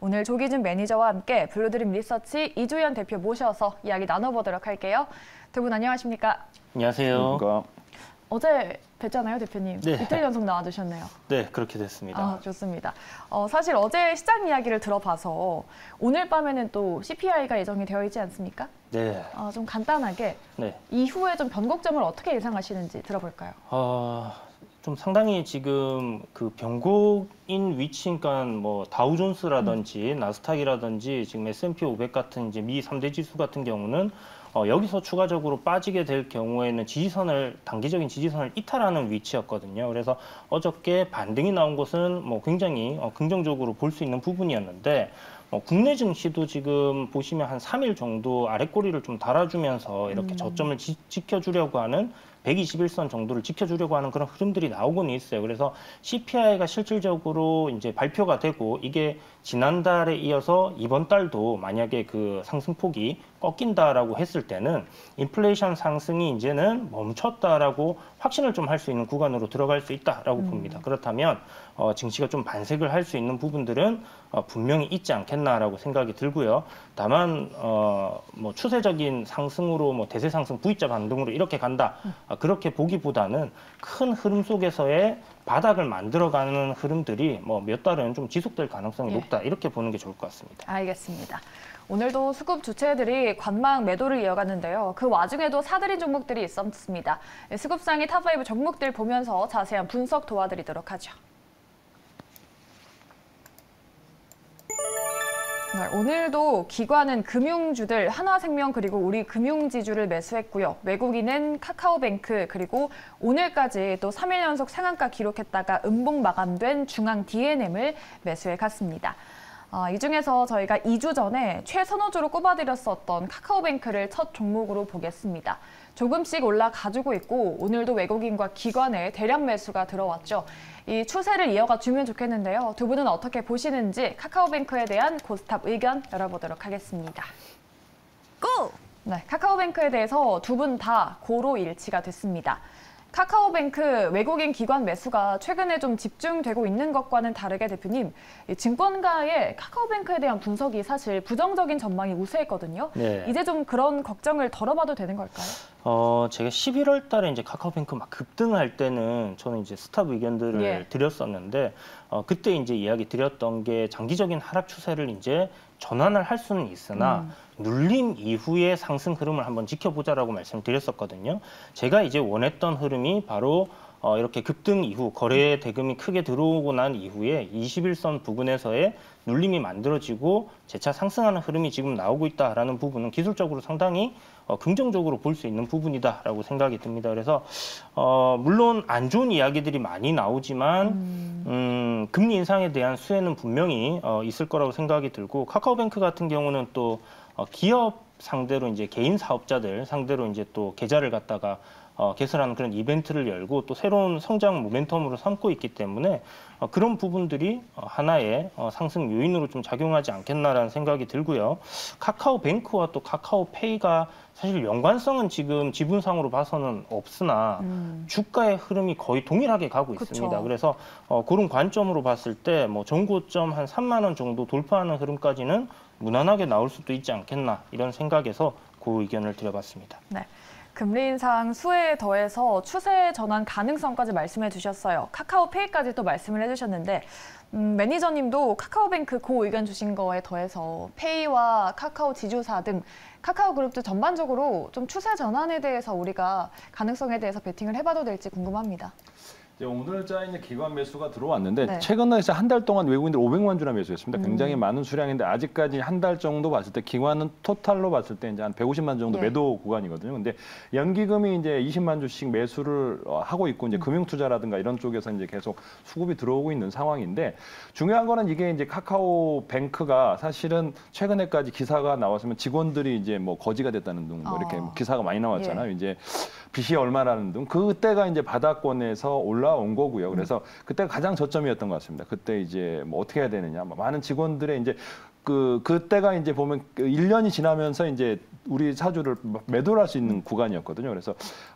오늘 조기준 매니저와 함께 블루드림 리서치 이주연 대표 모셔서 이야기 나눠보도록 할게요. 두 분 안녕하십니까? 안녕하세요. 어제 뵀잖아요, 대표님. 네. 이틀 연속 나와주셨네요. 네, 그렇게 됐습니다. 좋습니다. 사실 어제 시장 이야기를 들어봐서 오늘 밤에는 또 CPI가 예정이 되어 있지 않습니까? 네. 좀 간단하게 네. 이후에 좀 변곡점을 어떻게 예상하시는지 들어볼까요? 좀 상당히 지금 그 변곡인 위치니까 뭐 다우존스라든지 나스닥이라든지 지금 S&P 500 같은 이제 미 3대 지수 같은 경우는 여기서 추가적으로 빠지게 될 경우에는 단기적인 지지선을 이탈하는 위치였거든요. 그래서 어저께 반등이 나온 것은 뭐 굉장히 긍정적으로 볼 수 있는 부분이었는데 국내 증시도 지금 보시면 한 3일 정도 아랫꼬리를 좀 달아주면서 이렇게 저점을 지켜주려고 하는 121선 정도를 지켜주려고 하는 그런 흐름들이 나오고는 있어요. 그래서 CPI가 실질적으로 이제 발표가 되고 이게 지난달에 이어서 이번 달도 만약에 그 상승폭이 꺾인다라고 했을 때는 인플레이션 상승이 이제는 멈췄다라고 확신을 좀 할 수 있는 구간으로 들어갈 수 있다라고 봅니다. 그렇다면 증시가 좀 반색을 할 수 있는 부분들은 분명히 있지 않겠나라고 생각이 들고요. 다만 뭐 추세적인 상승으로 뭐 대세 상승 V자 반등으로 이렇게 간다 그렇게 보기보다는 큰 흐름 속에서의 바닥을 만들어가는 흐름들이 뭐 몇 달은 좀 지속될 가능성이 높다 이렇게 보는 게 좋을 것 같습니다. 알겠습니다. 오늘도 수급 주체들이 관망 매도를 이어갔는데요. 그 와중에도 사들인 종목들이 있었습니다. 수급상의 탑5 종목들 보면서 자세한 분석 도와드리도록 하죠. 네, 오늘도 기관은 금융주들 하나생명 그리고 우리금융지주를 매수했고요. 외국인은 카카오뱅크 그리고 오늘까지 또 3일 연속 상한가 기록했다가 음봉 마감된 중앙 D&M을 매수해 갔습니다. 이 중에서 저희가 2주 전에 최선호주로 꼽아드렸었던 카카오뱅크를 첫 종목으로 보겠습니다. 조금씩 올라가지고 있고 오늘도 외국인과 기관의 대량 매수가 들어왔죠. 이 추세를 이어가 주면 좋겠는데요. 두 분은 어떻게 보시는지 카카오뱅크에 대한 고스탑 의견 열어보도록 하겠습니다. 고! 네, 카카오뱅크에 대해서 두 분 다 고로 일치가 됐습니다. 카카오뱅크 외국인 기관 매수가 최근에 좀 집중되고 있는 것과는 다르게 대표님, 증권가의 카카오뱅크에 대한 분석이 사실 부정적인 전망이 우세했거든요. 네. 이제 좀 그런 걱정을 덜어봐도 되는 걸까요? 제가 11월 달에 이제 카카오뱅크 막 급등할 때는 저는 이제 스탑 의견들을 드렸었는데 그때 이제 이야기 드렸던 게 장기적인 하락 추세를 이제 전환을 할 수는 있으나 눌림 이후의 상승 흐름을 한번 지켜보자라고 말씀드렸었거든요. 제가 이제 원했던 흐름이 바로 이렇게 급등 이후 거래 대금이 크게 들어오고 난 이후에 21선 부근에서의 눌림이 만들어지고 재차 상승하는 흐름이 지금 나오고 있다라는 부분은 기술적으로 상당히 긍정적으로 볼 수 있는 부분이다라고 생각이 듭니다. 그래서 물론 안 좋은 이야기들이 많이 나오지만 금리 인상에 대한 수혜는 분명히 있을 거라고 생각이 들고 카카오뱅크 같은 경우는 또 기업 상대로 이제 개인 사업자들 상대로 이제 또 계좌를 갖다가 개설하는 그런 이벤트를 열고 또 새로운 성장 모멘텀으로 삼고 있기 때문에 그런 부분들이 하나의 상승 요인으로 좀 작용하지 않겠나라는 생각이 들고요. 카카오뱅크와 또 카카오페이가 사실 연관성은 지금 지분상으로 봐서는 없으나 주가의 흐름이 거의 동일하게 가고 있습니다. 그래서 그런 관점으로 봤을 때 뭐 전고점 한 3만 원 정도 돌파하는 흐름까지는 무난하게 나올 수도 있지 않겠나 이런 생각에서 그 의견을 드려봤습니다. 네. 금리 인상 수혜에 더해서 추세 전환 가능성까지 말씀해 주셨어요. 카카오페이까지 또 말씀을 해주셨는데 매니저님도 카카오뱅크 고 의견 주신 거에 더해서 페이와 카카오 지주사 등 카카오그룹도 전반적으로 좀 추세 전환에 대해서 우리가 가능성에 대해서 베팅을 해봐도 될지 궁금합니다. 오늘자 이제 기관 매수가 들어왔는데 최근에 한 달 동안 외국인들 500만 주나 매수했습니다. 굉장히 많은 수량인데 아직까지 한 달 정도 봤을 때 기관은 토탈로 봤을 때 이제 한 150만 정도 매도 구간이거든요. 근데 연기금이 이제 20만 주씩 매수를 하고 있고 이제 금융투자라든가 이런 쪽에서 이제 계속 수급이 들어오고 있는 상황인데 중요한 거는 이게 이제 카카오뱅크가 사실은 최근에까지 기사가 나왔으면 직원들이 이제 뭐 거지가 됐다는 등 뭐 이렇게 기사가 많이 나왔잖아요. 이제 빚이 얼마라는 등 그때가 이제 바닥권에서 올라온 거고요. 그래서 그때가 가장 저점이었던 것 같습니다. 그때 이제 뭐 어떻게 해야 되느냐, 많은 직원들의 이제 그때가 이제 보면 1년이 지나면서 이제 우리 사주를 매도를 할 수 있는 구간이었거든요. 그래서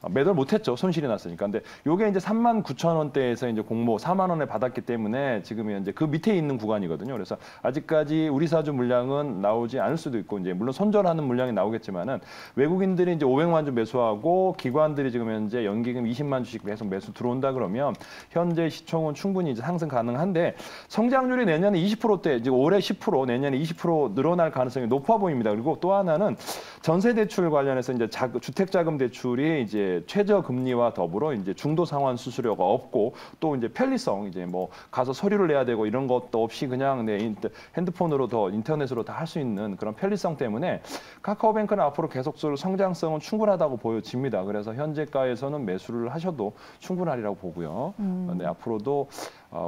매도를 못했죠. 손실이 났으니까. 근데 요게 이제 39,000원대에서 이제 공모 4만 원에 받았기 때문에 지금 이제 그 밑에 있는 구간이거든요. 그래서 아직까지 우리 사주 물량은 나오지 않을 수도 있고 이제 물론 손절하는 물량이 나오겠지만은 외국인들이 이제 500만 주 매수하고 기관들이 지금 현재 연기금 20만 주씩 계속 매수 들어온다 그러면 현재 시총은 충분히 이제 상승 가능한데 성장률이 내년에 20%대, 지금 올해 10%, 내년에 20% 늘어날 가능성이 높아 보입니다. 그리고 또 하나는 전세 대출 관련해서 이제 주택자금 대출이 이제 최저 금리와 더불어 이제 중도 상환 수수료가 없고 또 이제 편리성 이제 뭐 가서 서류를 내야 되고 이런 것도 없이 그냥 내 핸드폰으로 더 인터넷으로 다 할 수 있는 그런 편리성 때문에 카카오뱅크는 앞으로 계속적으로 성장성은 충분하다고 보여집니다. 그래서 현재가에서는 매수를 하셔도 충분하리라고 보고요. 네, 앞으로도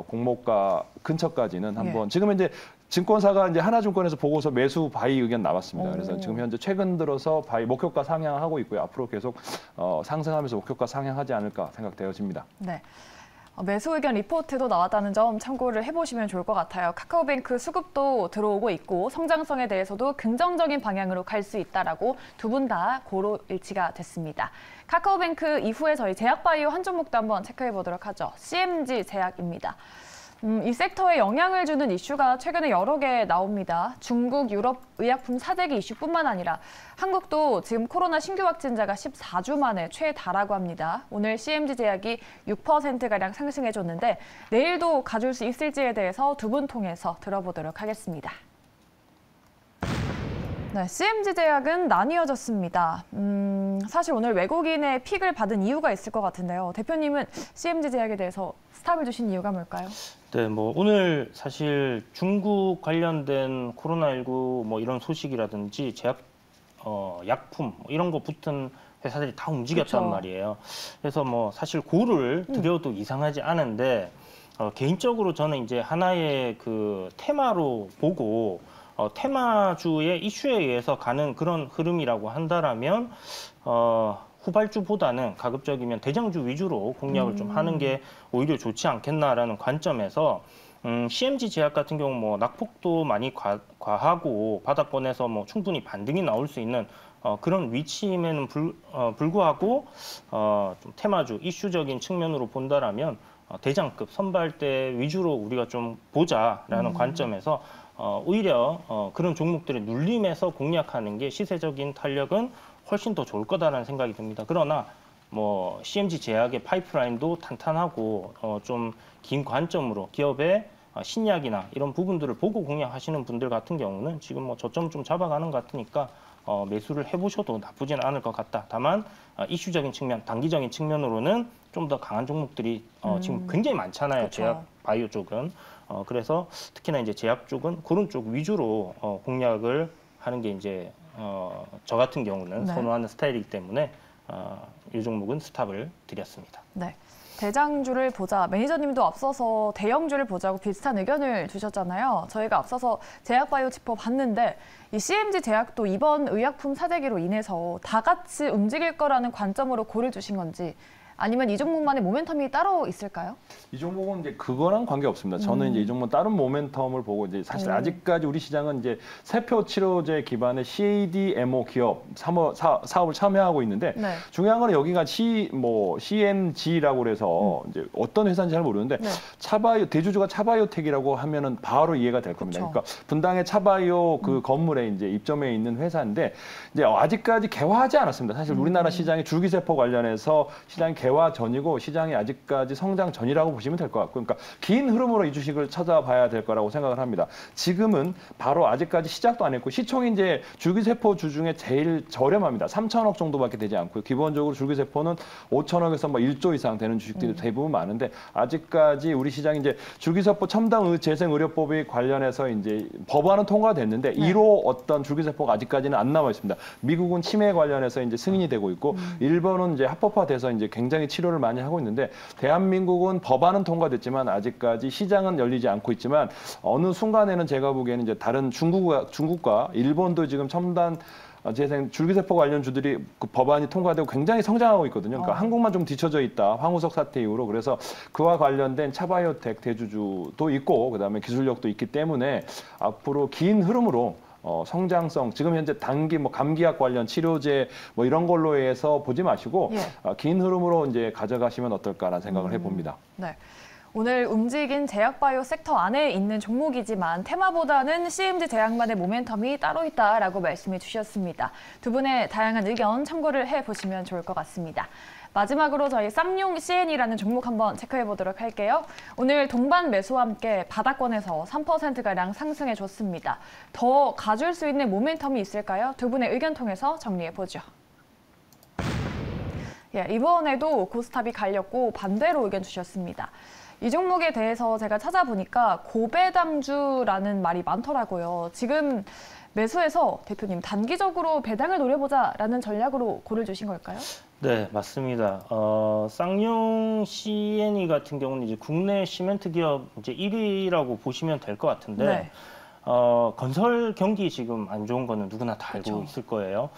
공모가 근처까지는 한번 지금 이제 증권사가 이제 하나증권에서 보고서 매수 바이 의견 나왔습니다. 그래서 지금 현재 최근 들어서 바이 목표가 상향하고 있고요. 앞으로 계속 상승하면서 목표가 상향하지 않을까 생각되어집니다. 네. 매수 의견 리포트도 나왔다는 점 참고를 해보시면 좋을 것 같아요. 카카오뱅크 수급도 들어오고 있고 성장성에 대해서도 긍정적인 방향으로 갈 수 있다라고 두 분 다 고루 일치가 됐습니다. 카카오뱅크 이후에 저희 제약바이오 한 종목도 한번 체크해 보도록 하죠. CMG 제약입니다. 이 섹터에 영향을 주는 이슈가 최근에 여러 개 나옵니다. 중국, 유럽 의약품 사재기 이슈뿐만 아니라 한국도 지금 코로나 신규 확진자가 14주 만에 최다라고 합니다. 오늘 CMG 제약이 6%가량 상승해줬는데 내일도 가줄 수 있을지에 대해서 두 분 통해서 들어보도록 하겠습니다. 네, CMG 제약은 나뉘어졌습니다. 사실 오늘 외국인의 픽을 받은 이유가 있을 것 같은데요. 대표님은 CMG 제약에 대해서 스탑을 주신 이유가 뭘까요? 네, 뭐 오늘 사실 중국 관련된 코로나19 뭐 이런 소식이라든지 제약 약품 이런 거 붙은 회사들이 다 움직였단 그렇죠. 말이에요. 그래서 뭐 사실 고를 드려도 이상하지 않은데 개인적으로 저는 이제 하나의 그 테마로 보고 테마주의 이슈에 의해서 가는 그런 흐름이라고 한다라면 후발주보다는 가급적이면 대장주 위주로 공략을 좀 하는 게 오히려 좋지 않겠나라는 관점에서 CMG 제약 같은 경우 뭐 낙폭도 많이 과하고 바닥권에서 뭐 충분히 반등이 나올 수 있는 그런 위치임에는 불구하고 좀 테마주 이슈적인 측면으로 본다라면 대장급 선발대 위주로 우리가 좀 보자라는 관점에서 오히려 그런 종목들의 눌림에서 공략하는 게 시세적인 탄력은 훨씬 더 좋을 거다라는 생각이 듭니다. 그러나 뭐 CMG 제약의 파이프라인도 탄탄하고 좀 긴 관점으로 기업의 신약이나 이런 부분들을 보고 공략하시는 분들 같은 경우는 지금 뭐 저점 좀 잡아가는 것 같으니까 매수를 해보셔도 나쁘지는 않을 것 같다. 다만 이슈적인 측면, 단기적인 측면으로는 좀 더 강한 종목들이 지금 굉장히 많잖아요. 그렇죠. 제약 바이오 쪽은. 그래서 특히나 이제 제약 쪽은 그런 쪽 위주로 공략을 하는 게 이제 저 같은 경우는 네. 선호하는 스타일이기 때문에 이 종목은 스탑을 드렸습니다. 네. 대장주를 보자. 매니저님도 앞서서 대형주를 보자고 비슷한 의견을 주셨잖아요. 저희가 앞서서 제약바이오 짚어봤는데 이 CMG 제약도 이번 의약품 사재기로 인해서 다 같이 움직일 거라는 관점으로 고를 주신 건지 아니면 이 종목만의 모멘텀이 따로 있을까요? 이 종목은 이제 그거랑 관계 없습니다. 저는 이제 이 종목은 다른 모멘텀을 보고 이제 사실 아직까지 우리 시장은 이제 세포 치료제 기반의 CDMO 기업 사업을 참여하고 있는데 네. 중요한 거는 여기가 CMG라고 그래서 이제 어떤 회사인지 잘 모르는데 네. 차바이오 대주주가 차바이오텍이라고 하면은 바로 이해가 될 겁니다. 그쵸. 그러니까 분당의 차바이오 그 건물에 이제 입점해 있는 회사인데 이제 아직까지 개화하지 않았습니다. 사실 우리나라 시장이 줄기세포 관련해서 시장이 개화 전이고 시장이 아직까지 성장 전이라고 보시면 될 것 같고, 그러니까 긴 흐름으로 이 주식을 찾아봐야 될 거라고 생각을 합니다. 지금은 바로 아직까지 시작도 안 했고 시총이 이제 줄기세포 주 중에 제일 저렴합니다. 3천억 정도밖에 되지 않고요. 기본적으로 줄기세포는 5천억에서 뭐 1조 이상 되는 주식들이 대부분 많은데 아직까지 우리 시장이 이제 줄기세포 첨단 재생의료법이 관련해서 이제 법안은 통과됐는데 1호 어떤 줄기세포가 아직까지는 안 나와 있습니다. 미국은 치매 관련해서 이제 승인이 되고 있고 일본은 이제 합법화돼서 이제 굉장히 치료를 많이 하고 있는데 대한민국은 법안은 통과됐지만 아직까지 시장은 열리지 않고 있지만 어느 순간에는 제가 보기에는 이제 다른 중국과 일본도 지금 첨단 재생 줄기세포 관련 주들이 그 법안이 통과되고 굉장히 성장하고 있거든요. 그러니까 한국만 좀 뒤쳐져 있다. 황우석 사태 이후로. 그래서 그와 관련된 차바이오텍 대주주도 있고 그다음에 기술력도 있기 때문에 앞으로 긴 흐름으로 성장성, 지금 현재 단기 뭐 감기약 관련 치료제 뭐 이런 걸로 해서 보지 마시고 긴 흐름으로 이제 가져가시면 어떨까라는 생각을 해봅니다. 네. 오늘 움직인 제약바이오 섹터 안에 있는 종목이지만 테마보다는 CMG 제약만의 모멘텀이 따로 있다라고 말씀해 주셨습니다. 두 분의 다양한 의견 참고를 해보시면 좋을 것 같습니다. 마지막으로 저희 쌍용 CN이라는 종목 한번 체크해 보도록 할게요. 오늘 동반 매수와 함께 바닥권에서 3%가량 상승해 줬습니다. 더 가줄 수 있는 모멘텀이 있을까요? 두 분의 의견 통해서 정리해 보죠. 이번에도 고스탑이 갈렸고 반대로 의견 주셨습니다. 이 종목에 대해서 제가 찾아보니까 고배당주라는 말이 많더라고요. 지금 매수해서 대표님 단기적으로 배당을 노려보자라는 전략으로 고를 주신 걸까요? 네, 맞습니다. 쌍용 CNE 같은 경우는 이제 국내 시멘트 기업 이제 1위라고 보시면 될 것 같은데 건설 경기 지금 안 좋은 거는 누구나 다 알고 있을 거예요.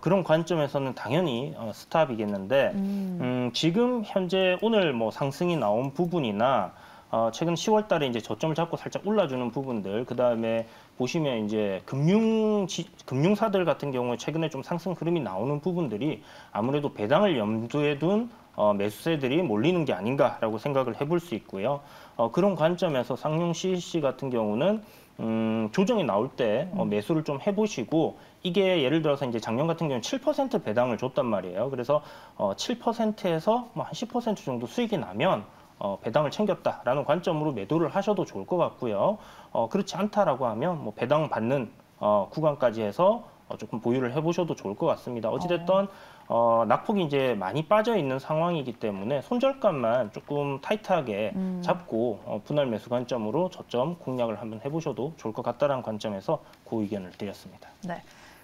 그런 관점에서는 당연히 스탑이겠는데 지금 현재 오늘 뭐 상승이 나온 부분이나 최근 10월 달에 이제 저점을 잡고 살짝 올라주는 부분들, 그 다음에 보시면 이제 금융사들 같은 경우에 최근에 좀 상승 흐름이 나오는 부분들이 아무래도 배당을 염두에 둔 매수세들이 몰리는 게 아닌가라고 생각을 해볼 수 있고요. 그런 관점에서 쌍용 CEC 같은 경우는 조정이 나올 때 매수를 좀 해보시고, 이게 예를 들어서 이제 작년 같은 경우는 7% 배당을 줬단 말이에요. 그래서 7%에서 뭐 한 10% 정도 수익이 나면 배당을 챙겼다라는 관점으로 매도를 하셔도 좋을 것 같고요. 그렇지 않다라고 하면 뭐 배당 받는 구간까지 해서 조금 보유를 해보셔도 좋을 것 같습니다. 어찌됐든 낙폭이 이제 많이 빠져 있는 상황이기 때문에 손절감만 조금 타이트하게 잡고 분할 매수 관점으로 저점 공략을 한번 해보셔도 좋을 것 같다라는 관점에서 그 의견을 드렸습니다. 네.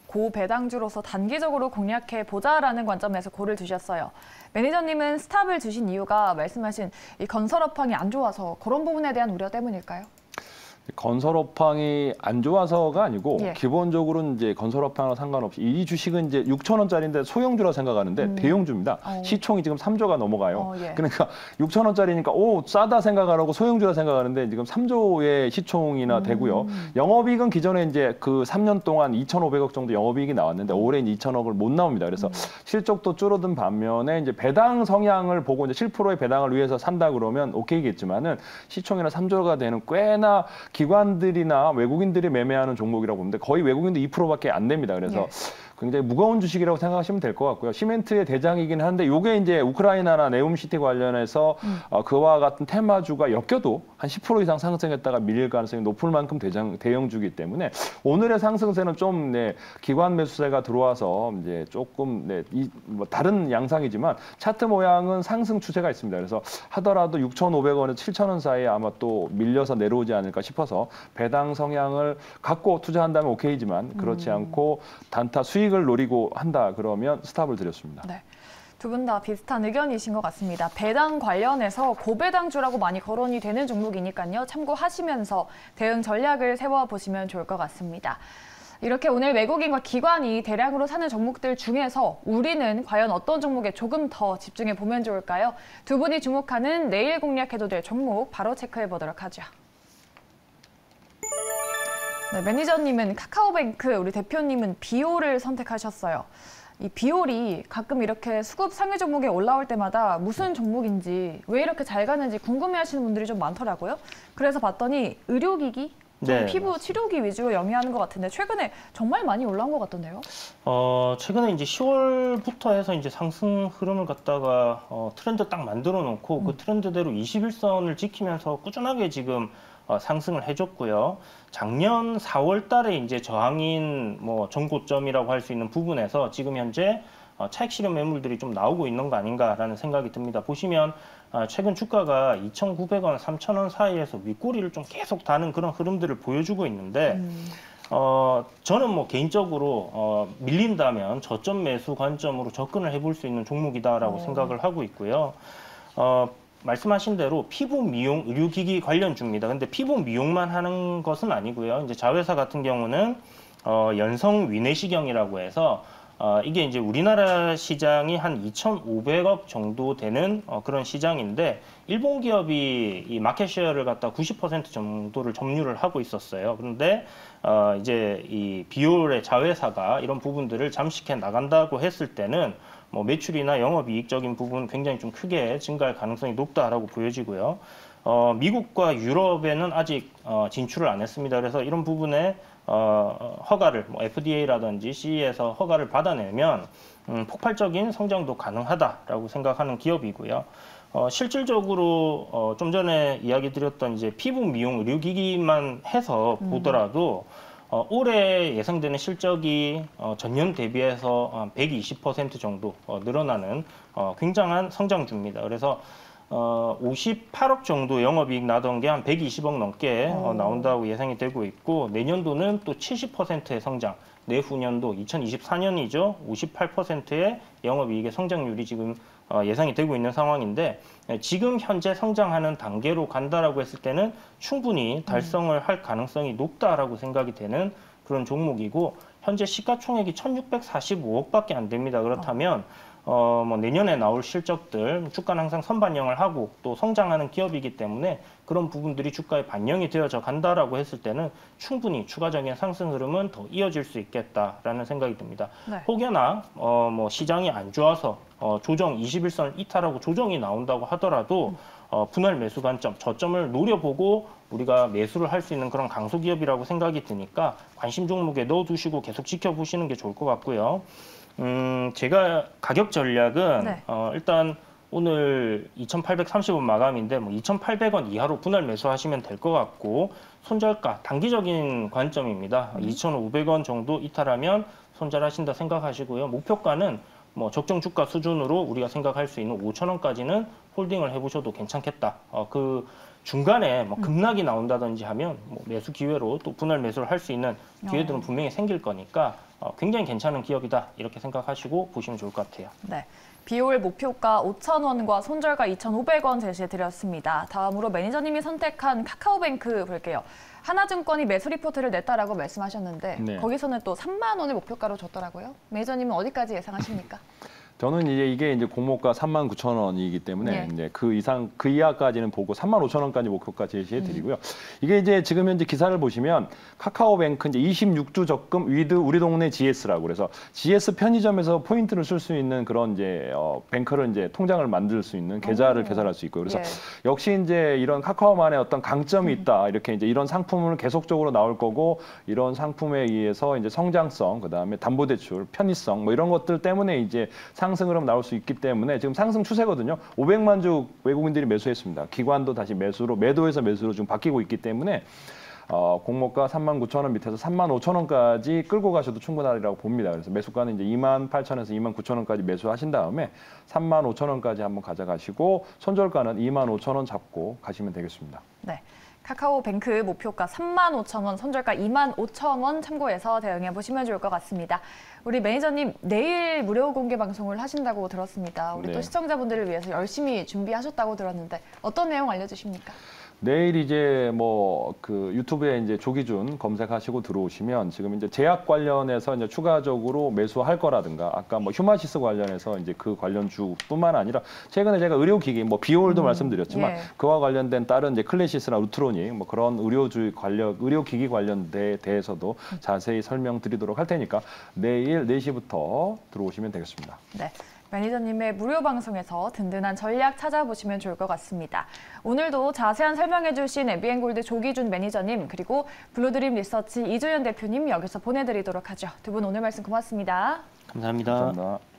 고배당주로서 단기적으로 공략해 보자라는 관점에서 고를 두셨어요. 매니저님은 스탑을 주신 이유가 말씀하신 이 건설업황이 안 좋아서 그런 부분에 대한 우려 때문일까요? 건설업황이 안 좋아서가 아니고 기본적으로 이제 건설업황과 상관없이 이 주식은 이제 6,000원짜리인데 소형주라 생각하는데 대형주입니다. 시총이 지금 3조가 넘어가요. 그러니까 6,000원짜리니까 오 싸다 생각하고 소형주라 생각하는데 지금 3조의 시총이나 되고요. 영업이익은 기존에 이제 그 3년 동안 2,500억 정도 영업이익이 나왔는데 올해 2,000억을 못 나옵니다. 그래서 실적도 줄어든 반면에 이제 배당 성향을 보고 이제 7%의 배당을 위해서 산다 그러면 오케이겠지만은 시총이나 3조가 되는 꽤나 기관들이나 외국인들이 매매하는 종목이라고 보는데 거의 외국인도 2%밖에 안 됩니다. 그래서 굉장히 무거운 주식이라고 생각하시면 될 것 같고요. 시멘트의 대장이긴 한데 이게 이제 우크라이나나 네옴시티 관련해서 그와 같은 테마주가 엮여도 한 10% 이상 상승했다가 밀릴 가능성이 높을 만큼 대형주기 때문에 오늘의 상승세는 좀 기관 매수세가 들어와서 이제 조금 뭐 다른 양상이지만 차트 모양은 상승 추세가 있습니다. 그래서 하더라도 6,500원에서 7,000원 사이에 아마 또 밀려서 내려오지 않을까 싶어서 배당 성향을 갖고 투자한다면 오케이지만 그렇지 않고 단타 수익을 노리고 한다 그러면 스탑을 드렸습니다. 네. 두 분 다 비슷한 의견이신 것 같습니다. 배당 관련해서 고배당주라고 많이 거론이 되는 종목이니까요. 참고하시면서 대응 전략을 세워보시면 좋을 것 같습니다. 이렇게 오늘 외국인과 기관이 대량으로 사는 종목들 중에서 우리는 과연 어떤 종목에 조금 더 집중해 보면 좋을까요? 두 분이 주목하는 내일 공략해도 될 종목 바로 체크해 보도록 하죠. 네, 매니저님은 카카오뱅크, 우리 대표님은 비올을 선택하셨어요. 이 비올이 가끔 이렇게 수급 상위 종목에 올라올 때마다 무슨 종목인지 왜 이렇게 잘 가는지 궁금해하시는 분들이 좀 많더라고요. 그래서 봤더니 의료기기, 피부 치료기 위주로 영위하는 것 같은데 최근에 정말 많이 올라온 것 같던데요? 최근에 이제 10월부터 해서 이제 상승 흐름을 갖다가 트렌드 딱 만들어 놓고 그 트렌드대로 21선을 지키면서 꾸준하게 지금 상승을 해줬고요. 작년 4월 달에 이제 저항인 뭐 전고점이라고 할 수 있는 부분에서 지금 현재 차익 실현 매물들이 좀 나오고 있는 거 아닌가라는 생각이 듭니다. 보시면 최근 주가가 2,900원, 3,000원 사이에서 윗꼬리를 좀 계속 다는 그런 흐름들을 보여주고 있는데 저는 뭐 개인적으로 밀린다면 저점 매수 관점으로 접근을 해볼 수 있는 종목이다라고 생각을 하고 있고요. 말씀하신 대로 피부 미용 의료기기 관련주입니다. 근데 피부 미용만 하는 것은 아니고요. 이제 자회사 같은 경우는 연성 위내시경이라고 해서 이게 이제 우리나라 시장이 한 2,500억 정도 되는 그런 시장인데 일본 기업이 이 마켓 셰어를 갖다 90% 정도를 점유를 하고 있었어요. 그런데 이제 이 비올의 자회사가 이런 부분들을 잠식해 나간다고 했을 때는 뭐 매출이나 영업이익적인 부분 굉장히 좀 크게 증가할 가능성이 높다라고 보여지고요. 미국과 유럽에는 아직 진출을 안 했습니다. 그래서 이런 부분에 허가를 뭐 FDA라든지 CE에서 허가를 받아내면 폭발적인 성장도 가능하다라고 생각하는 기업이고요. 실질적으로 좀 전에 이야기 드렸던 이제 피부 미용 의료기기만 해서 보더라도 올해 예상되는 실적이 전년 대비해서 120% 정도 늘어나는 굉장한 성장주입니다. 그래서 58억 정도 영업이익 나던 게 한 120억 넘게 나온다고 예상이 되고 있고 내년도는 또 70%의 성장, 내후년도 2024년이죠. 58%의 영업이익의 성장률이 지금 예상이 되고 있는 상황인데 지금 현재 성장하는 단계로 간다라고 했을 때는 충분히 달성을 할 가능성이 높다라고 생각이 되는 그런 종목이고 현재 시가총액이 1,645억밖에 안 됩니다. 그렇다면 뭐 내년에 나올 실적들 주가는 항상 선반영을 하고 또 성장하는 기업이기 때문에 그런 부분들이 주가에 반영이 되어져 간다라고 했을 때는 충분히 추가적인 상승 흐름은 더 이어질 수 있겠다라는 생각이 듭니다. 네. 혹여나 뭐 시장이 안 좋아서 조정 21선을 이탈하고 조정이 나온다고 하더라도 분할 매수 관점, 저점을 노려보고 우리가 매수를 할 수 있는 그런 강소 기업이라고 생각이 드니까 관심 종목에 넣어두시고 계속 지켜보시는 게 좋을 것 같고요. 제가 가격 전략은 네. 일단 오늘 2,830원 마감인데 뭐 2,800원 이하로 분할 매수하시면 될 것 같고 손절가 단기적인 관점입니다. 2,500원 정도 이탈하면 손절하신다 생각하시고요. 목표가는 뭐 적정 주가 수준으로 우리가 생각할 수 있는 5,000원까지는 홀딩을 해보셔도 괜찮겠다. 그 중간에 뭐 급락이 나온다든지 하면 뭐 매수 기회로 또 분할 매수를 할 수 있는 기회들은 분명히 생길 거니까 굉장히 괜찮은 기업이다 이렇게 생각하시고 보시면 좋을 것 같아요. 네. 비올 목표가 5,000원과 손절가 2,500원 제시해드렸습니다. 다음으로 매니저님이 선택한 카카오뱅크 볼게요. 하나증권이 매수 리포트를 냈다라고 말씀하셨는데 네. 거기서는 또 3만 원을 목표가로 줬더라고요. 매니저님은 어디까지 예상하십니까? 저는 이게 이제 공모가 39,000원이기 때문에 네. 이제 그 이상 그 이하까지는 보고 35,000원까지 목표가 제시해 드리고요. 이게 이제 지금 현재 기사를 보시면 카카오뱅크 이제 26주 적금 위드 우리 동네 GS라고 그래서 GS 편의점에서 포인트를 쓸 수 있는 그런 이제 뱅크를 이제 통장을 만들 수 있는 계좌를 개설할 수 있고요. 그래서 역시 이제 이런 카카오만의 어떤 강점이 있다. 이렇게 이제 이런 상품을 계속적으로 나올 거고 이런 상품에 의해서 이제 성장성, 그다음에 담보대출, 편의성 뭐 이런 것들 때문에 이제 상승 흐름 나올 수 있기 때문에 지금 상승 추세거든요. 500만 주 외국인들이 매수했습니다. 기관도 다시 매수로 매도에서 매수로 지금 바뀌고 있기 때문에 공모가 39,000원 밑에서 35,000원까지 끌고 가셔도 충분하리라고 봅니다. 그래서 매수가는 이제 28,000원에서 29,000원까지 매수하신 다음에 35,000원까지 한번 가져가시고 손절가는 25,000원 잡고 가시면 되겠습니다. 네. 카카오뱅크 목표가 35,000원, 손절가 25,000원 참고해서 대응해 보시면 좋을 것 같습니다. 우리 매니저님 내일 무료 공개 방송을 하신다고 들었습니다. 우리 또 시청자분들을 위해서 열심히 준비하셨다고 들었는데 어떤 내용 알려주십니까? 내일 이제 뭐 그 유튜브에 이제 조기준 검색하시고 들어오시면 지금 이제 제약 관련해서 이제 추가적으로 매수할 거라든가 아까 뭐 휴마시스 관련해서 이제 그 관련주뿐만 아니라 최근에 제가 의료기기 뭐 비올도 말씀드렸지만 그와 관련된 다른 이제 클래시스나 루트로닉 뭐 그런 의료기기 관련에 대해서도 자세히 설명드리도록 할 테니까 내일 4시부터 들어오시면 되겠습니다. 네. 매니저님의 무료 방송에서 든든한 전략 찾아보시면 좋을 것 같습니다. 오늘도 자세한 설명해 주신 에비앤골드 조기준 매니저님 그리고 블루드림 리서치 이주연 대표님 여기서 보내드리도록 하죠. 두 분 오늘 말씀 고맙습니다. 감사합니다. 감사합니다.